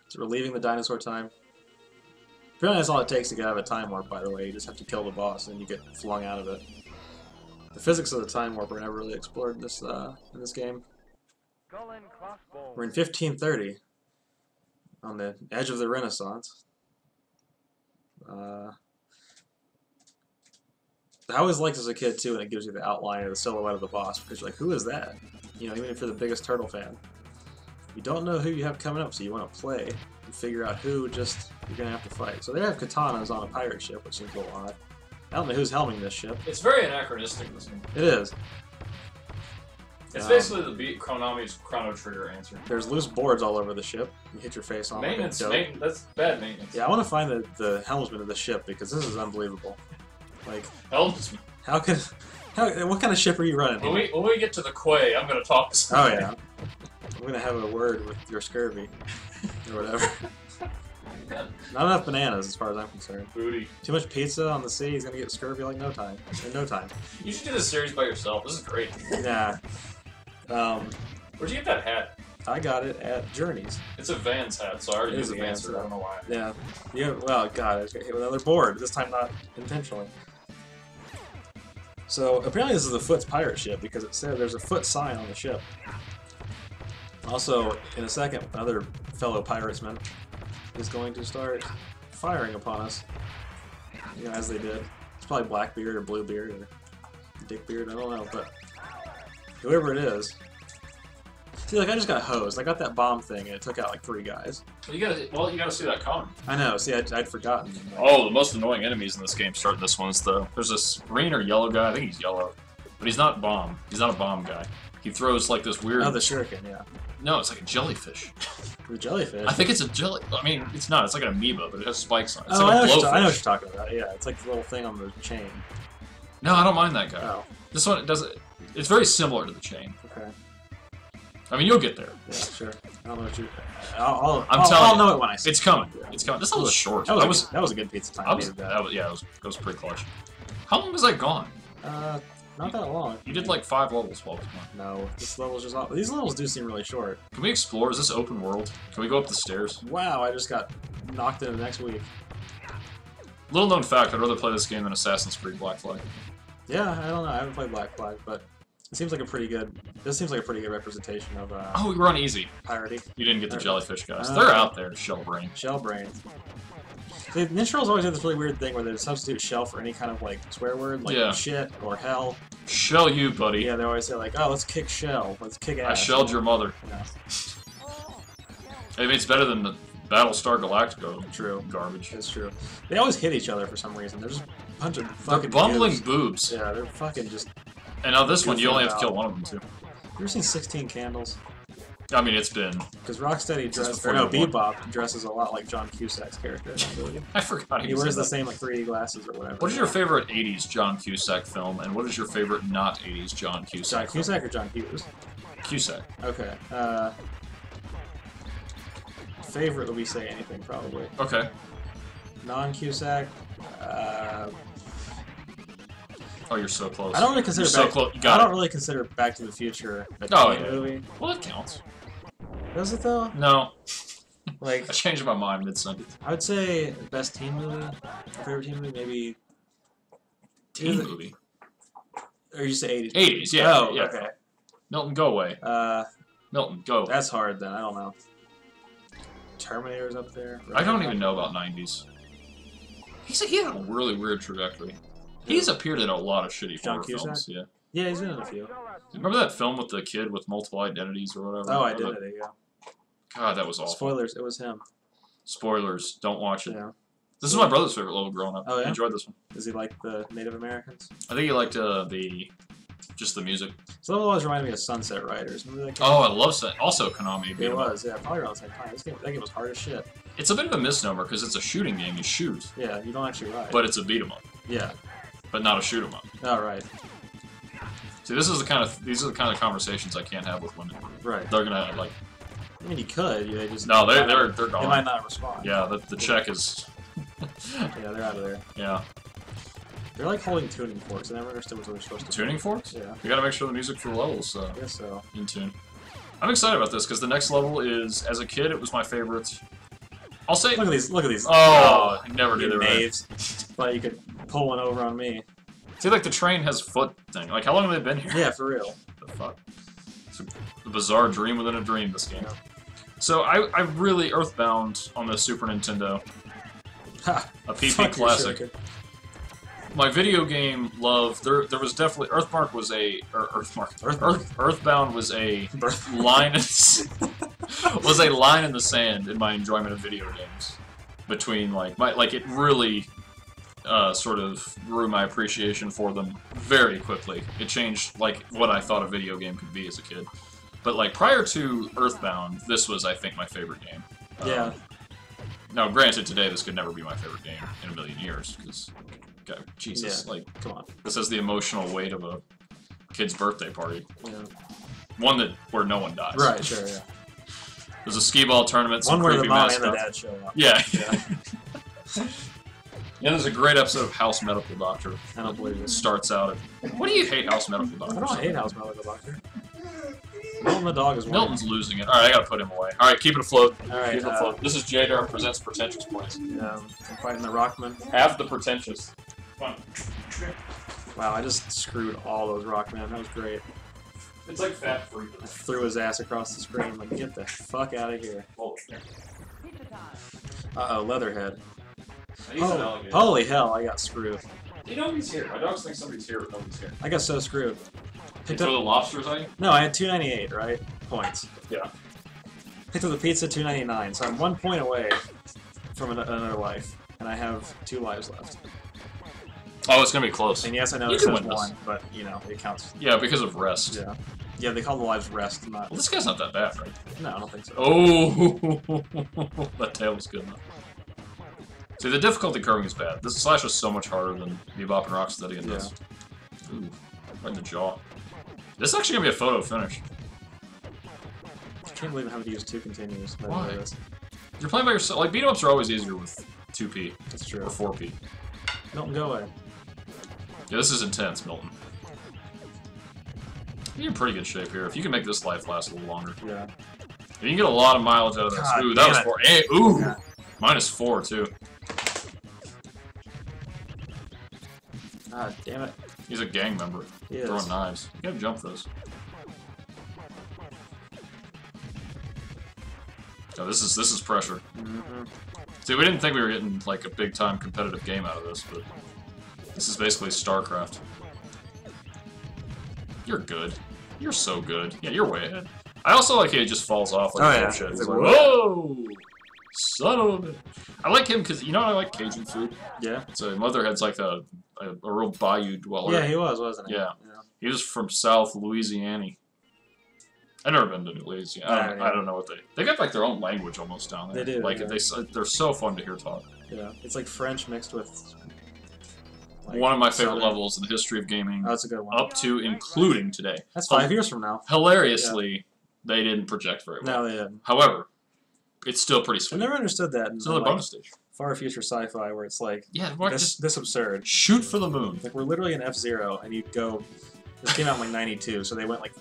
So we're leaving the dinosaur time. Apparently that's all it takes to get out of a time warp, by the way. You just have to kill the boss, and you get flung out of it. The physics of the time warp were never really explored in this game. We're in 1530, on the edge of the Renaissance. I always liked as a kid too, when it gives you the outline of the silhouette of the boss, because you're like, who is that? You know, even if you're the biggest Turtle fan, you don't know who you have coming up, so you want to play and figure out who you're gonna have to fight. So they have katanas on a pirate ship, which seems a little odd. I don't know who's helming this ship. It's very anachronistic, this one. It is. It's basically the beat Konami's Chrono Trigger answer. There's loose boards all over the ship. You hit your face on maintenance, them. that's bad maintenance. Yeah, I want to find the helmsman of the ship because this is unbelievable. Like, Helmsman. What kind of ship are you running? When we get to the quay, I'm gonna talk to Oh somebody. yeah, I'm gonna have a word with your scurvy or whatever. Not enough bananas, as far as I'm concerned. Booty. Too much pizza on the sea. He's gonna get scurvy like no time. In no time. You should do this series by yourself. This is great. Nah. Where'd you get that hat? I got it at Journeys. It's a Vans hat, so I already It knew is the a Vans answer. hat. I don't know why. Yeah. Yeah. Well, God, I just got hit with another board. This time not intentionally. So apparently this is the Foot's pirate ship because it said there's a Foot sign on the ship. Also, in a second, another fellow piratesman. is going to start firing upon us. You know, as they did. It's probably Blackbeard or Bluebeard or Dickbeard, I don't know, but whoever it is. See, like, I just got hosed. I got that bomb thing, and it took out, like, 3 guys. Well, you gotta see that coming. I know. See, I'd forgotten. Oh, the most annoying enemies in this game start in this one is there's this green or yellow guy. I think he's yellow, but he's not bomb. He's not a bomb guy. He throws like this weird. Oh, the shuriken, yeah. No, it's like a jellyfish. The jellyfish. I think it's a jelly. I mean, it's not. It's like an amoeba, but it has spikes on it. It's oh, like I know what blowfish. you're talking about. Yeah, it's like the little thing on the chain. No, I don't mind that guy. Oh. This one doesn't. It's very similar to the chain. Okay. I mean, you'll get there. Yeah, sure. I don't know what you. I'll know it when I see it. It's coming. Yeah. It's coming. This was short. That was a good pizza time. It was pretty clutch. How long was I gone? Not that long. You did like 5 levels while I was gone. No, this level's just off. These levels do seem really short. Can we explore? Is this open world? Can we go up the stairs? Wow, I just got knocked into next week. Little known fact, I'd rather play this game than Assassin's Creed Black Flag. Yeah, I don't know. I haven't played Black Flag, but it seems like a pretty good. This seems like a pretty good representation of. Oh, we were on easy. Pirating. You didn't get the jellyfish guys. They're out there to shell brain. Shell brain. The Ninja Turtles always have this really weird thing where they substitute shell for any kind of like swear word, like shit or hell. Shell you, buddy. Yeah, they always say like, "Oh, let's kick shell. Let's kick ass." I shelled your mother. Yeah. I mean, it's better than the Battlestar Galactica. True. Garbage. It's true. They always hit each other for some reason. They're just a bunch of fucking. They're bumbling boobs. Yeah, they're fucking just. And now this one, you only have to kill one of them too. You ever seen 16 Candles? I mean, it's been. Because Rocksteady dresses, or no, Bebop dresses a lot like John Cusack's character. I forgot he wears the same like 3D glasses or whatever. What is your favorite '80s John Cusack film, and what is your favorite not '80s John Cusack? John Cusack or John Hughes? Cusack. Okay. Favorite would be Say Anything probably. Okay. Non-Cusack. Oh, you're so close. I don't really consider. So close. You got I don't really consider Back to the Future a teen movie. Well, it counts. Does it though? No. Like I changed my mind mid-sentence. I would say best teen movie. Favorite teen movie, maybe. Teen movie. Or you say 80s? 80s, yeah. Oh, yeah. okay. Milton, go away. Milton, go. That's hard then. I don't know. Terminator's up there. I don't even know about 90s. He had a really weird trajectory. He's appeared in a lot of shitty horror films. Yeah. Yeah, he's been in a few. Remember that film with the kid with multiple identities or whatever? Oh, I did. There you go. God, that was awful. Spoilers. It was him. Spoilers. Don't watch it. Yeah. This is my brother's favorite level growing up. Oh, yeah? I enjoyed this one. Does he like the Native Americans? I think he liked just the music. So that always reminded me of Sunset Riders. Remember that game? Oh, I love that. Also, Konami. It was, yeah, probably around the same time. That game was hard as shit. It's a bit of a misnomer because it's a shooting game. You shoot. Yeah, you don't actually ride. But it's a beat 'em up. Yeah. But not a shoot 'em up. Oh, right. See, these are the kind of conversations I can't have with women. Right. They're gonna like. I mean, you could. They just. No, they're gone. They might not respond. Yeah, the check is. Yeah, they're out of there. Yeah. They're like holding tuning forks. I never understood what they were supposed to. Tuning forks? Yeah. You gotta make sure the music for the levels I guess so. in tune. I'm excited about this because the next level is, as a kid, it was my favorite. I'll say. Look at these. Look at these. Oh, I never did it right. Knaves. Thought you could pull one over on me. See, like the train has foot thing. Like, how long have they been here? Yeah, for real. The fuck? It's a bizarre dream within a dream, this game. So, I really Earthbound on the Super Nintendo. Ha! A PP classic. My video game love, there was definitely, Earthbound was a line was a line in the sand in my enjoyment of video games. Between, like, it really sort of grew my appreciation for them very quickly. It changed, like, what I thought a video game could be as a kid. But, like, prior to Earthbound, this was, I think, my favorite game. Yeah. Now, granted, today this could never be my favorite game in a million years, because, God, Jesus, yeah. like, come on. This has the emotional weight of a kid's birthday party. Yeah. One where no one dies. Right, sure, yeah. There's a skee-ball tournament, some one where creepy the mom mascots. and the dad show up. Yeah. Yeah, there's a great episode of House Medical Doctor. I don't believe it. Starts out at... What do you hate House Medical Doctor? I don't hate House Medical Doctor. Milton the dog is one. Milton's losing it. Alright, I gotta put him away. Alright, keep it afloat. Alright, keep it afloat. This is JDerm presents Pretentious Points. I'm fighting the Rockman. Have the Pretentious. Come on. Wow, I just screwed all those Rockmen. That was great. It's like fat free. I threw his ass across the screen. Like, get the fuck out of here. Uh-oh, Leatherhead. He's an alligator. Holy hell, I got screwed. Nobody's here. My dogs think somebody's here, but nobody's here. I got so screwed. You throw the lobsters on you? No, I had 298, right? Points. Yeah. Picked up the pizza, 299, so I'm 1 point away from another life, and I have 2 lives left. Oh, it's gonna be close. And yes, I know it says 1, but, you know, it counts. Yeah, because of rest. Yeah. Yeah, they call the lives rest, not... Well, this guy's not that bad, right? No, I don't think so. Oh! That tail was good enough. See, the difficulty curving is bad. This Slash is so much harder than Bebop and Rocksteady in this. Ooh, right in the jaw. This is actually gonna be a photo finish. I can't believe I'm having to use 2 continues. Why? You're playing by yourself. Like, beat-em-ups are always easier with 2P. That's true. Or 4P. Milton, go away. Yeah, this is intense, Milton. You're in pretty good shape here. If you can make this life last a little longer. Yeah. If you can get a lot of mileage out of this. God, ooh, that was it. 4. Hey, ooh! Yeah. -4, too. God damn it. He's a gang member. He is. Throwing knives. You gotta jump those. Oh, this is pressure. Mm-hmm. See, we didn't think we were getting, like, a big-time competitive game out of this, but... This is basically StarCraft. You're good. You're so good. Yeah, you're way ahead. I also like he just falls off like shit. He's like, whoa! Son of a bitch. I like him because, you know, I like Cajun food. Yeah. So Motherhead's like a real bayou dweller. Yeah, he was, wasn't he? Yeah. He was from South Louisiana. I've never been to Louisiana. I don't know what they got like their own language almost down there. They do. Like yeah. they're so fun to hear talk. Yeah, it's like French mixed with. Like, one of my favorite levels in the history of gaming. Oh, that's a good one. Up to including today. That's 5 years from now. Hilariously, they didn't project very well. No, they didn't. However, it's still pretty sweet. I never understood that. It's another bonus stage. Far future sci-fi where it's like this absurd. Shoot for the moon. Like we're literally in F-Zero and you go. This came out in like '92, so they went like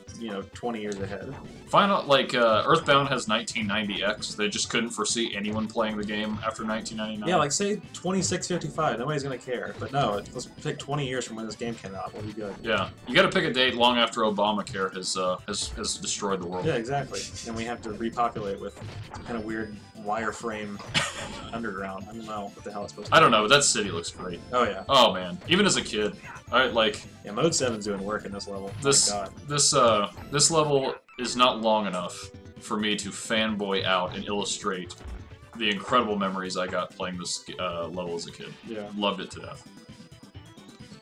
20 years ahead. Find out like Earthbound has 1990X. They just couldn't foresee anyone playing the game after 1999. Yeah, like say 2655. Nobody's gonna care. But no, let's pick 20 years from when this game came out. We'll be good. Yeah, you got to pick a date long after Obamacare has destroyed the world. Yeah, exactly. And we have to repopulate with kind of weird wireframe underground. I don't know what the hell it's supposed to be. I don't know, but that city looks great. Oh yeah. Oh man, even as a kid, Yeah, Mode 7's doing work in this level. This level is not long enough for me to fanboy out and illustrate the incredible memories I got playing this level as a kid. Yeah. Loved it to death.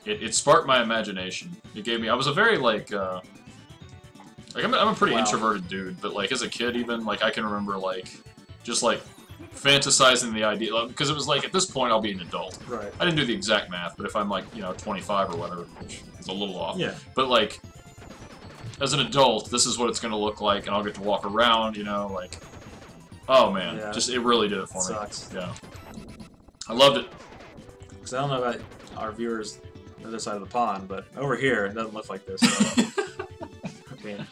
It sparked my imagination. It gave me. I was a very I'm a pretty introverted dude, but like as a kid even I can remember just fantasizing the idea, because it was like, at this point, I'll be an adult. Right. I didn't do the exact math, but if I'm 25 or whatever, which is a little off. Yeah. But as an adult, this is what it's going to look like, and I'll get to walk around, oh man, yeah. it really did it for me. Sucks. Yeah. I loved it. Because I don't know about our viewers on the other side of the pond, but over here, it doesn't look like this. So. I mean...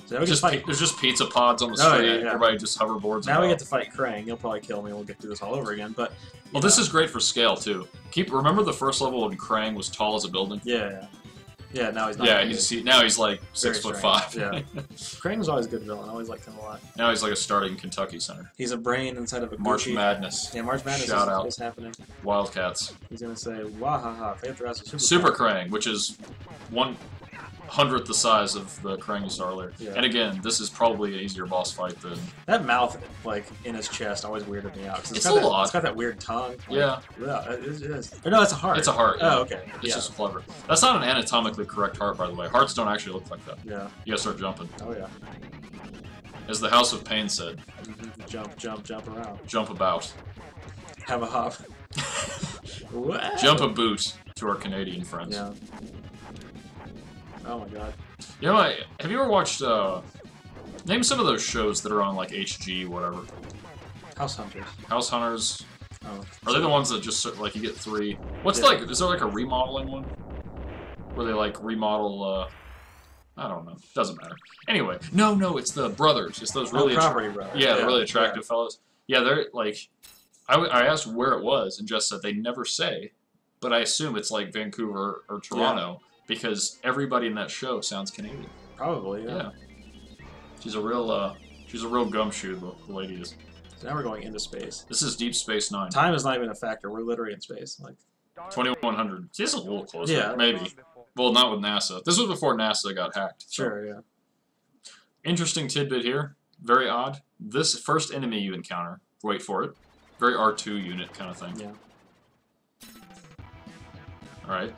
So there's just pizza pods on the street. Yeah, yeah. Everybody just hoverboards. Now we get to fight Krang. He'll probably kill me. And we'll get through this all over again. But this is great for scale too. Remember the first level when Krang was tall as a building? Yeah. Yeah. Now he's not. Yeah, now he's like 6'5". Yeah. Krang was always a good villain. I always liked him a lot. Now he's like a starting Kentucky center. He's a brain inside of a March Madness. Yeah, March Madness is happening. Wildcats. He's gonna say, "Wahaha!" Super Krang, which is 1/100th the size of the Krang you saw earlier. Yeah. And again, this is probably an easier boss fight than... That mouth, in his chest, always weirded me out. It's a lot. It's got that weird tongue. Yeah. Yeah, it is. Or no, that's a heart. It's a heart. Yeah. Oh, okay. It's just clever. That's not an anatomically correct heart, by the way. Hearts don't actually look like that. Yeah. You gotta start jumping. Oh, yeah. As the House of Pain said. Jump, jump, jump around. Jump about. Have a hop. What? Jump a boot to our Canadian friends. Yeah. Oh my god. Have you ever watched, name some of those shows that are on, HG, whatever. House Hunters. House Hunters. Oh. Are they the ones that just, you get 3? What's is there, a remodeling one? Where they, remodel, I don't know. Doesn't matter. Anyway. No, it's the brothers. It's those really... Property Brothers. Yeah, the really attractive fellows. Yeah, they're, I asked where it was, and Jess said they never say, but I assume it's, Vancouver or Toronto. Yeah. Because everybody in that show sounds Canadian. Probably, yeah. She's a real gumshoe, the lady is. So now we're going into space. This is Deep Space Nine. Time is not even a factor. We're literally in space. Like 2100. See, it's a little closer. Yeah. Maybe. Well, not with NASA. This was before NASA got hacked. So. Sure, yeah. Interesting tidbit here. Very odd. This first enemy you encounter, wait for it, very R2 unit kind of thing. Yeah. Alright.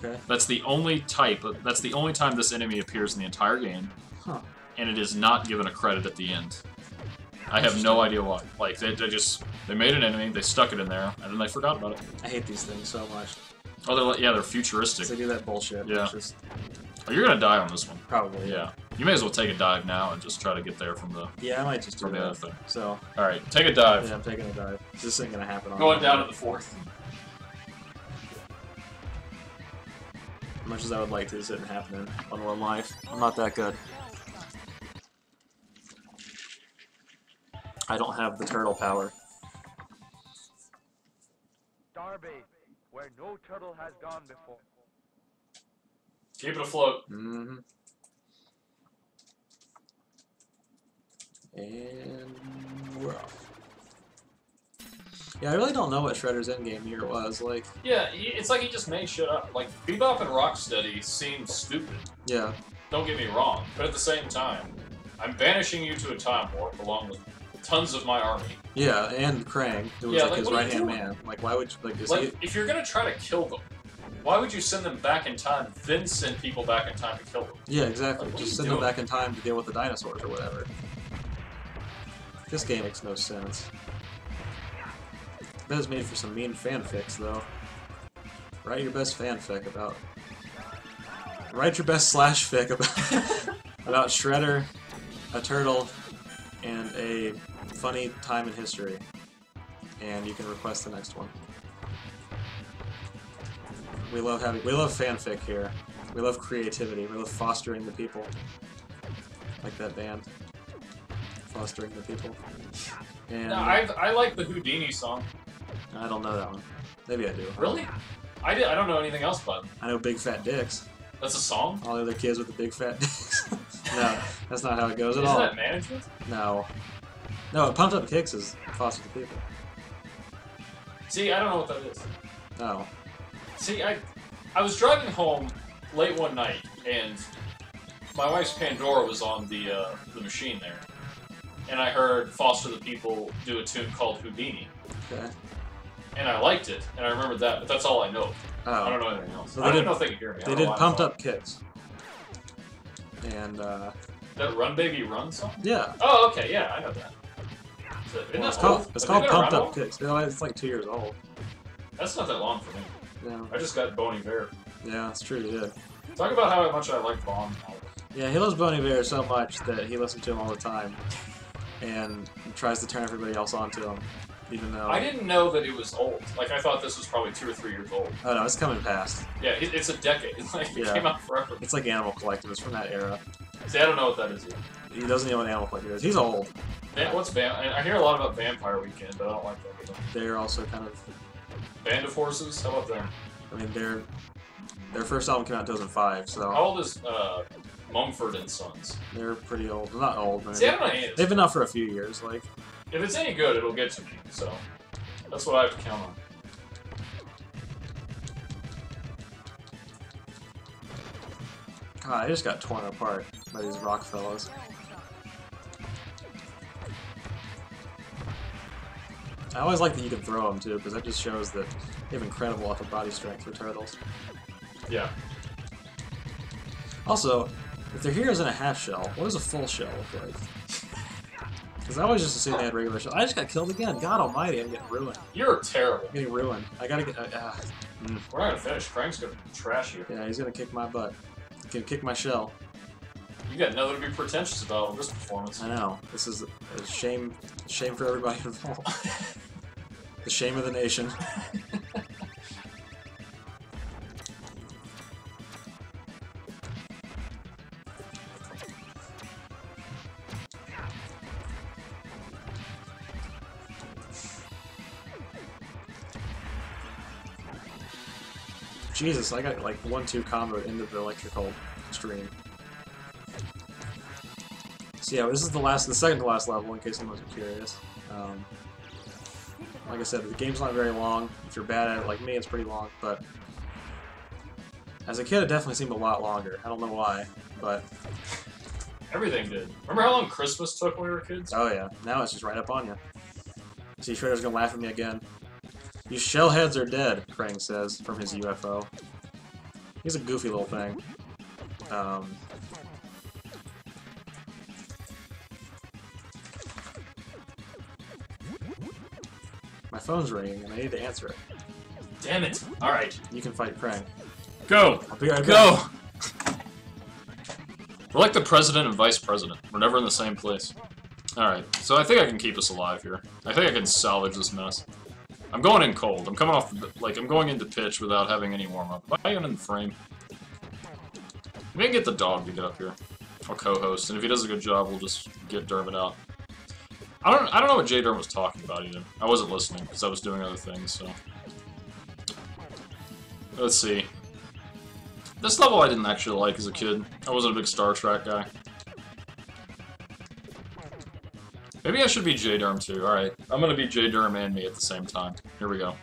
Okay. That's the only type, that's the only time this enemy appears in the entire game. Huh. And it is not given a credit at the end. I have no idea why. Like, they made an enemy, they stuck it in there, and then they forgot about it. I hate these things so much. Oh, they're futuristic. They do that bullshit. Yeah. Just... Oh, you're gonna die on this one. Probably. Yeah. You may as well take a dive now and just try to get there from the... Yeah, I might just do from the that. other thing. So... Alright, take a dive. Yeah, I'm taking a dive. This ain't gonna happen on Going down to the 4th. As much as I would like to, this isn't happening on one life. I'm not that good. I don't have the turtle power. Starbase, where no turtle has gone before. Keep it afloat. Mm-hmm. And we're off. Yeah, I really don't know what Shredder's endgame here was. Like, Yeah, it's like he just made shit up. Like, Bebop and Rocksteady seem stupid. yeah, Don't get me wrong, but at the same time, I'm banishing you to a time warp along with tons of my army. yeah, and Krang, who was Yeah, like like, his what are you right-hand doing? man. Like, why would you, like, is Like, he... if you're gonna try to kill them, why would you send them back in time, then send people back in time to kill them? Yeah, exactly. Like, what are Just you send them doing? back in time to deal with the dinosaurs or whatever. This game makes no sense. That is made for some mean fanfics, though. Write your best fanfic about... Write your best /fic about... about Shredder, a turtle, and a funny time in history. And you can request the next one. We love fanfic here. We love creativity. We love fostering the people. Like that band. Fostering the people. And No, I like the Houdini song. I don't know that one. Maybe I do. Really? I don't know anything else about it. I know Big Fat Dicks. That's a song? All the other kids with the big fat dicks. No, that's not how it goes at Isn't all. that management? No. No, Pumped Up Kicks is Foster the People. See, I don't know what that is. No. See, I was driving home late one night, and my wife's Pandora was on the machine there, and I heard Foster the People do a tune called Houdini, Okay. and I liked it, and I remembered that, but that's all I know. Oh. I don't know anything else. So I don't even know if they can hear me. They did Pumped Up Kicks. And, That Run Baby Run song? yeah. Oh, okay, yeah, I know that. Isn't It's that called, old? it's Have called they been Pumped around Up long? Kicks. No, it's like 2 years old. That's not that long for me. Yeah. I just got Bon Iver. Yeah, it's true, he did. Talk about how much I like Bon. Yeah, he loves Bon Iver so much that he listens to him all the time. And tries to turn everybody else onto him. Even though... I didn't know that it was old. Like, I thought this was probably 2 or 3 years old. Oh no, it's coming past. Yeah, it's a decade. Like, it Yeah. came out forever. It's like Animal Collective. It's from that era. See, I don't know what that is yet. He doesn't know what Animal Collective is. He's old. What's I hear a lot about Vampire Weekend, but I don't like that either. They're also kind of... Band of Horses? How about them? I mean, their first album came out in 2005, so... How old is Mumford and Sons? They're pretty old. Not old, but See, I don't know any of this. they've been out for a few years. Like, If it's any good, it'll get to me, so that's what I have to count on. God, I just got torn apart by these rock fellows. I always like that you can throw them too, because that just shows that they have incredible upper body strength for turtles. Yeah. Also, if they're heroes in a half shell, what does a full shell look like? Because I always just assumed they had regular shell. I just got killed again. God almighty, I'm getting ruined. You're terrible. I'm getting ruined. I gotta get... We're not gonna finish. Crank's gonna trash you. Yeah, he's gonna kick my butt. He's gonna kick my shell. You got nothing to be pretentious about with this performance. I know. This is a shame for everybody involved. The shame of the nation. Jesus, I got like 1-2 combo into the electrical stream. So yeah, this is the second to last level, in case anyone's curious. Like I said, the game's not very long. If you're bad at it like me, it's pretty long, but as a kid, it definitely seemed a lot longer. I don't know why, but everything did. Remember how long Christmas took when we were kids? oh yeah, now it's just right up on you. See, Shredder's gonna laugh at me again. You shellheads are dead, Krang says from his UFO. He's a goofy little thing. My phone's ringing and I need to answer it. Damn it! Alright. You can fight Krang. Go! I'll be right back. Go! We're like the president and vice president. We're never in the same place. Alright, so I think I can keep us alive here. I think I can salvage this mess. I'm going in cold. I'm coming off, like, I'm going into pitch without having any warm-up. Am I even in the frame? Maybe I can get the dog to get up here. I'll co-host, and if he does a good job, we'll just get Dermot out. I don't know what JDerm was talking about either. I wasn't listening, because I was doing other things, so... Let's see. This level I didn't actually like as a kid. I wasn't a big Star Trek guy. Maybe I should be JDerm too. Alright, I'm gonna be JDerm and me at the same time. Here we go.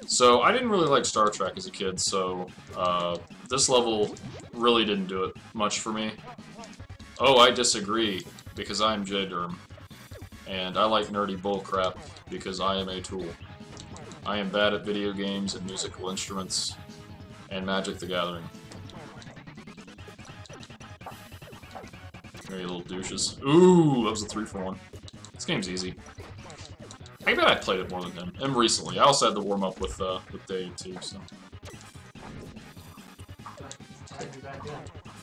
So, I didn't really like Star Trek as a kid, so this level really didn't do it much for me. Oh, I disagree, because I'm JDerm. And I like nerdy bullcrap, because I am a tool. I am bad at video games and musical instruments, and Magic the Gathering. Here, you little douches. Ooh, that was a 3-for-1. This game's easy. I bet I played it more than him, and recently. I also had to warm up with Dave, too, so...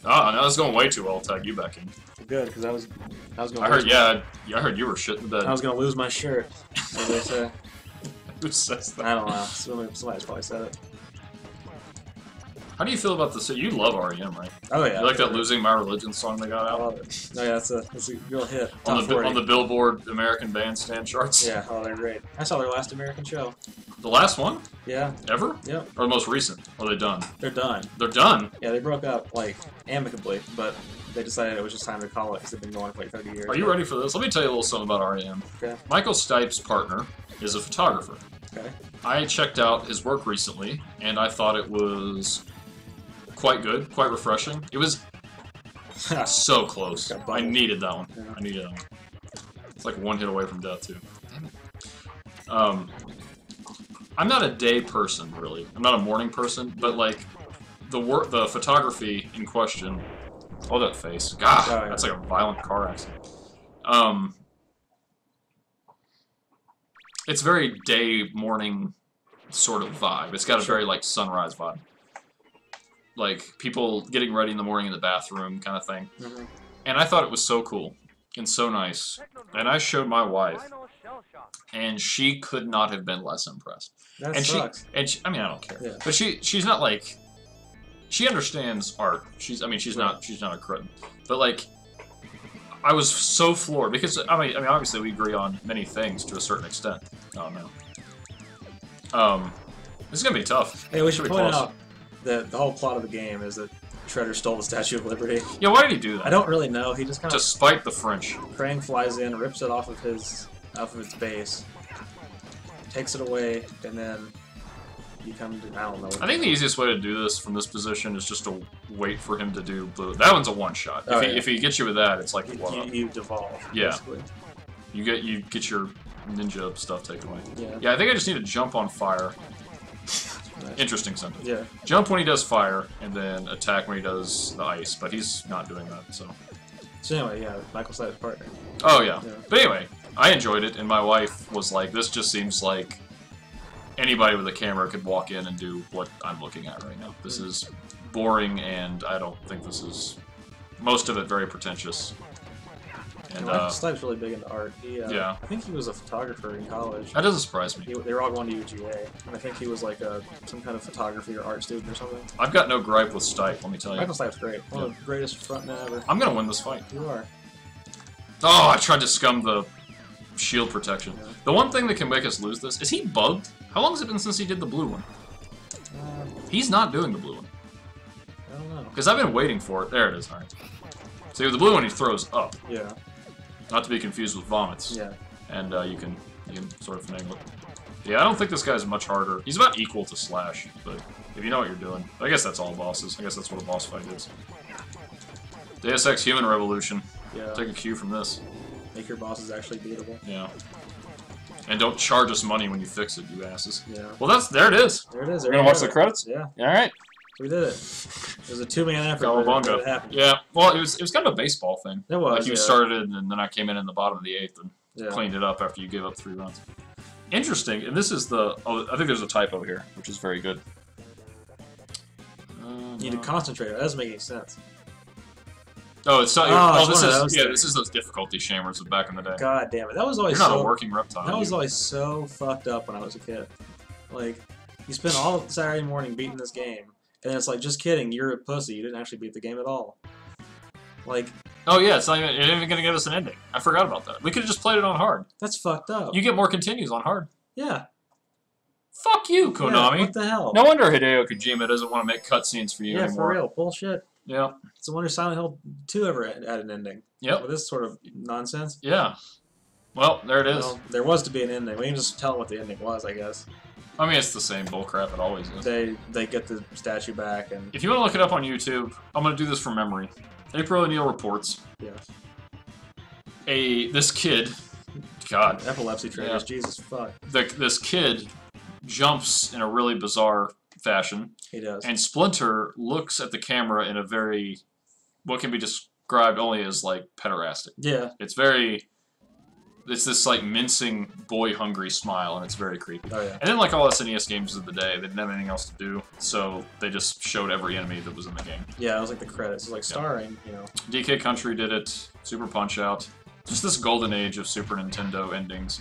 Ah, now it's going way too well. I'll tag you back in. Good, because I was going. I heard, yeah, I heard you were shit in bed. I was gonna lose my shirt. What did they say? Who says that? I don't know. Somebody's probably said it. How do you feel about this? You love REM, right? Oh yeah. You like that "Losing My Religion" song they got I out? love it. Oh yeah, that's a real hit. On the Billboard American Bandstand charts. Yeah, oh they're great. I saw their last American show. The last one? Yeah. Ever? Yep. Or the most recent? Or are they done? They're done. They're done? Yeah, they broke up like amicably, but they decided it was just time to call it because they've been going for like 30 years. Are you ready for this? Let me tell you a little something about REM. Okay. Michael Stipe's partner is a photographer. Okay. I checked out his work recently, and I thought it was quite good, quite refreshing. It was so close. I needed that one. Yeah. I needed that one. It's like one hit away from death, too. Damn it. I'm not a day person, really. I'm not a morning person, but, like, the photography in question... Oh, that face. God, oh, yeah. That's like a violent car accident. It's very day-morning sort of vibe. It's got a very, like, sunrise vibe. Like, people getting ready in the morning in the bathroom kind of thing. Mm-hmm. And I thought it was so cool and so nice. And I showed my wife, and she could not have been less impressed. That and sucks. she, I mean, I don't care. Yeah. But she's not like... She understands art. She's not a cretin. But, like, I was so floored, because, I mean, obviously we agree on many things to a certain extent. Oh, no. This is gonna be tough. Hey, we should point out that the whole plot of the game is that Shredder stole the Statue of Liberty. Yeah, why did he do that? I don't really know. He just kind of... To spite the French. Krang flies in, rips it off of its base, takes it away, and then you come to... I don't know. I think the easiest way to do this from this position is just to wait for him to do blue. That one's a one-shot. Oh, if he gets you with that, it's like you devolve. Yeah. Basically. You get your ninja stuff taken away. Yeah. Yeah, I think I just need to jump on fire. Nice. Interesting sentence. Yeah. Jump when he does fire, and then attack when he does the ice, but he's not doing that, so... So anyway, yeah, Michael Stipe's partner. Oh, yeah. Yeah. But anyway, I enjoyed it, and my wife was like, this just seems like anybody with a camera could walk in and do what I'm looking at right now. This is boring, and I don't think this is... Most of it very pretentious. And, Michael Stipe's really big into art. yeah. I think he was a photographer in college. That doesn't surprise me. They were all going to UGA, and I think he was like some kind of photography or art student or something. I've got no gripe with Stipe, let me tell you. Michael Stipe's great. One of the greatest frontmen ever. I'm gonna win this fight. You are. Oh, I tried to scum the shield protection. Yeah. The one thing that can make us lose this, is he bugged? How long has it been since he did the blue one? He's not doing the blue one. I don't know. Because I've been waiting for it. There it is, alright. See, with the blue one, he throws up. Yeah. Not to be confused with vomits. Yeah. And you can sort of finagle it. Yeah, I don't think this guy's much harder. He's about equal to Slash, but if you know what you're doing. I guess that's all bosses. I guess that's what a boss fight is. Deus Ex Human Revolution. Yeah. Take a cue from this. Make your bosses actually beatable. Yeah. And don't charge us money when you fix it, you asses. Yeah. Well, there it is. There it is. We're gonna watch the credits? Yeah. Alright. We did it. It was a 2-man effort. Cowabunga. It happened. Yeah, well, it was kind of a baseball thing. It was, Like, you started, and then I came in the bottom of the 8th and cleaned it up after you gave up 3 runs. Interesting, and this is the... Oh, I think there's a typo here, which is very good. You need to concentrate. That doesn't make any sense. Oh, it's not... Oh, this is those difficulty shamers of back in the day. God damn it. That was always You're not a working reptile. That was always so fucked up when I was a kid. Like, you spent all Saturday morning beating this game, and it's like, just kidding, you're a pussy. You didn't actually beat the game at all. Like... Oh yeah, it's not even gonna give us an ending. I forgot about that. We could have just played it on hard. That's fucked up. You get more continues on hard. Yeah. Fuck you, Konami. Yeah, what the hell? No wonder Hideo Kojima doesn't want to make cutscenes for you anymore. Yeah, for real. Bullshit. Yeah. It's a wonder Silent Hill 2 ever had an ending. Yep. With this sort of nonsense. Yeah. Well, there it is. Well, there was to be an ending. We can just tell what the ending was, I guess. I mean, it's the same bullcrap it always is. They get the statue back, and... If you want to look it up on YouTube, I'm going to do this from memory. April O'Neil reports. Yeah. This kid... God. Epilepsy triggers, Jesus fuck. This kid jumps in a really bizarre fashion. He does. And Splinter looks at the camera in a very... what can be described only as, like, pederastic. Yeah. It's very... It's this, like, mincing, boy-hungry smile, and it's very creepy. Oh, yeah. And then, like all SNES games of the day, they didn't have anything else to do, so they just showed every enemy that was in the game. Yeah, it was like the credits. It was like starring, you know. DK Country did it, Super Punch-Out. Just this golden age of Super Nintendo endings.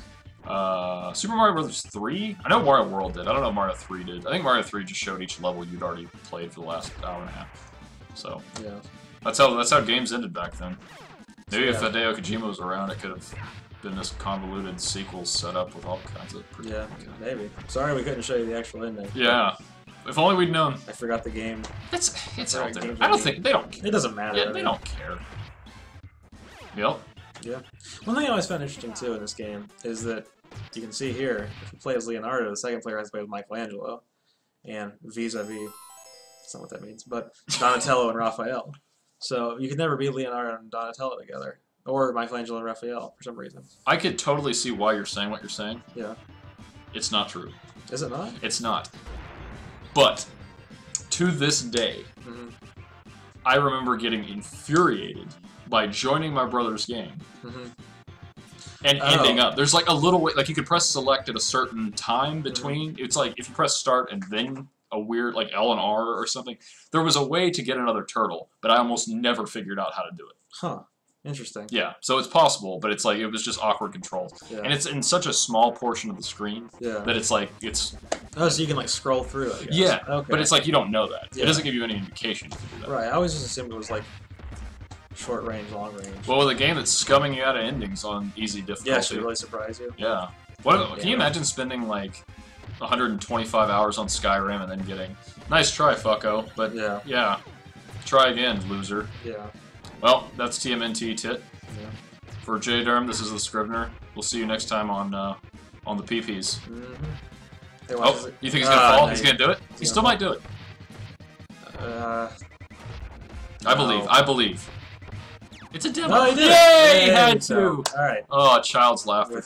Super Mario Bros. 3? I know Mario World did. I don't know if Mario 3 did. I think Mario 3 just showed each level you'd already played for the last hour and a half. So, yeah. That's how games ended back then. Maybe if Hideo Kojima was around, it could have been this convoluted sequel set up with all kinds of... maybe. Sorry we couldn't show you the actual ending. Yeah. If only we'd known. I forgot the game. It's out there. I don't think... They don't care. It doesn't matter. Yeah, they don't care. Yep. Yeah. One thing I always found interesting, too, in this game is that you can see here, if you play as Leonardo, the second player has to play with Michelangelo. And vis-a-vis... That's not what that means, but Donatello and Raphael. So you can never beat Leonardo and Donatello together. Or Michelangelo and Raphael, for some reason. I could totally see why you're saying what you're saying. Yeah. It's not true. Is it not? It's not. But, to this day, I remember getting infuriated by joining my brother's game and ending up. There's like a little way, like you could press select at a certain time between. It's like if you press start and then a weird, like L and R or something. There was a way to get another turtle, but I almost never figured out how to do it. Huh. Interesting. Yeah, so it's possible, but it's like, it was just awkward controls. Yeah. And it's in such a small portion of the screen that it's like, it's... Oh, so you can like scroll through it, I guess. Yeah, okay. But it's like you don't know that. Yeah. It doesn't give you any indication you can do that. Right, I always just assumed it was like short range, long range. Well, with a game that's scumming you out of endings on easy difficulty. Yeah, it should really surprise you. Yeah. Can you imagine spending like 125 hours on Skyrim and then getting, nice try, fucko, but yeah, try again, loser. Yeah. Well, that's TMNT Tit. Yeah. For JDerm, this is the Scrivener. We'll see you next time on the PPs. Hey, oh, you think he's gonna fall? He's gonna do it? He still might do it. I believe. It's a demo. Oh, he did Yay! He had to. to. All right. Oh, a child's laughter.